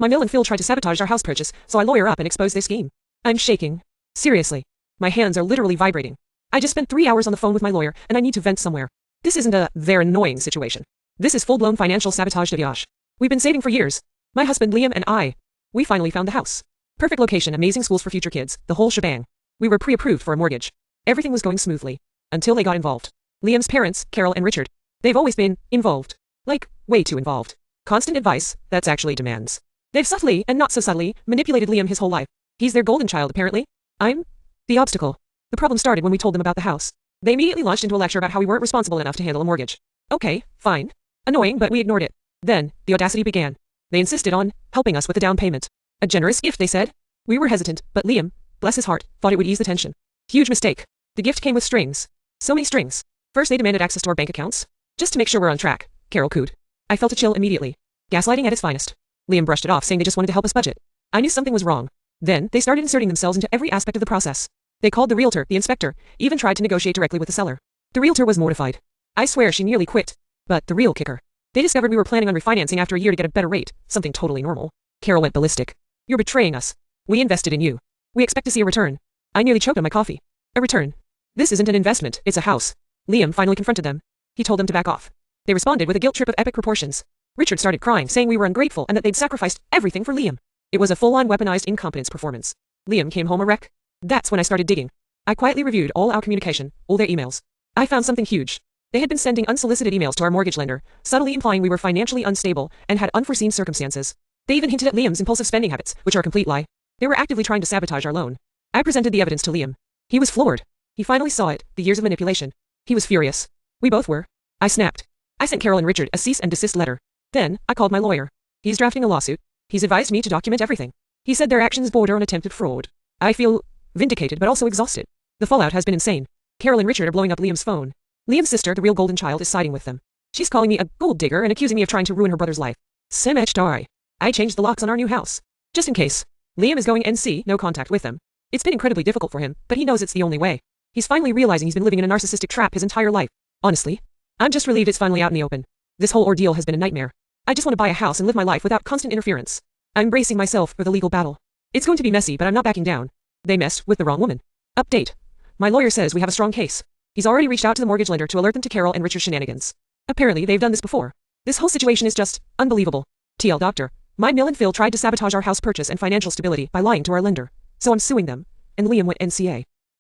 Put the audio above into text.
My mill and Phil tried to sabotage our house purchase, so I lawyer up and expose their scheme. I'm shaking. Seriously. My hands are literally vibrating. I just spent 3 hours on the phone with my lawyer, and I need to vent somewhere. This isn't a they're annoying situation. This is full-blown financial sabotage de Yash. We've been saving for years. My husband Liam and I. We finally found the house. Perfect location, amazing schools for future kids, the whole shebang. We were pre-approved for a mortgage. Everything was going smoothly. Until they got involved. Liam's parents, Carol and Richard. They've always been involved. Like, way too involved. Constant advice, that's actually demands. They've subtly, and not so subtly, manipulated Liam his whole life. He's their golden child apparently. I'm the obstacle. The problem started when we told them about the house. They immediately launched into a lecture about how we weren't responsible enough to handle a mortgage. Okay, fine. Annoying, but we ignored it. Then, the audacity began. They insisted on helping us with the down payment. A generous gift, they said. We were hesitant, but Liam, bless his heart, thought it would ease the tension. Huge mistake. The gift came with strings. So many strings. First they demanded access to our bank accounts. Just to make sure we're on track. Carol cooed. I felt a chill immediately. Gaslighting at its finest. Liam brushed it off, saying they just wanted to help us budget. I knew something was wrong. Then, they started inserting themselves into every aspect of the process. They called the realtor, the inspector, even tried to negotiate directly with the seller. The realtor was mortified. I swear she nearly quit. But the real kicker. They discovered we were planning on refinancing after a year to get a better rate, something totally normal. Carol went ballistic. You're betraying us. We invested in you. We expect to see a return. I nearly choked on my coffee. A return. This isn't an investment, it's a house. Liam finally confronted them. He told them to back off. They responded with a guilt trip of epic proportions. Richard started crying, saying we were ungrateful and that they'd sacrificed everything for Liam. It was a full-on weaponized incompetence performance. Liam came home a wreck. That's when I started digging. I quietly reviewed all our communication, all their emails. I found something huge. They had been sending unsolicited emails to our mortgage lender, subtly implying we were financially unstable and had unforeseen circumstances. They even hinted at Liam's impulsive spending habits, which are a complete lie. They were actively trying to sabotage our loan. I presented the evidence to Liam. He was floored. He finally saw it, the years of manipulation. He was furious. We both were. I snapped. I sent Carol and Richard a cease and desist letter. Then, I called my lawyer. He's drafting a lawsuit. He's advised me to document everything. He said their actions border on attempted fraud. I feel vindicated but also exhausted. The fallout has been insane. Carol and Richard are blowing up Liam's phone. Liam's sister, the real golden child, is siding with them. She's calling me a gold digger and accusing me of trying to ruin her brother's life. Semechtai. I changed the locks on our new house. Just in case. Liam is going NC, no contact with them. It's been incredibly difficult for him, but he knows it's the only way. He's finally realizing he's been living in a narcissistic trap his entire life. Honestly, I'm just relieved it's finally out in the open. This whole ordeal has been a nightmare. I just want to buy a house and live my life without constant interference. I'm bracing myself for the legal battle. It's going to be messy, but I'm not backing down. They messed with the wrong woman. Update. My lawyer says we have a strong case. He's already reached out to the mortgage lender to alert them to Carol and Richard's shenanigans. Apparently, they've done this before. This whole situation is just unbelievable. TL Doctor, my mill and Phil tried to sabotage our house purchase and financial stability by lying to our lender. So I'm suing them. And Liam went NCA.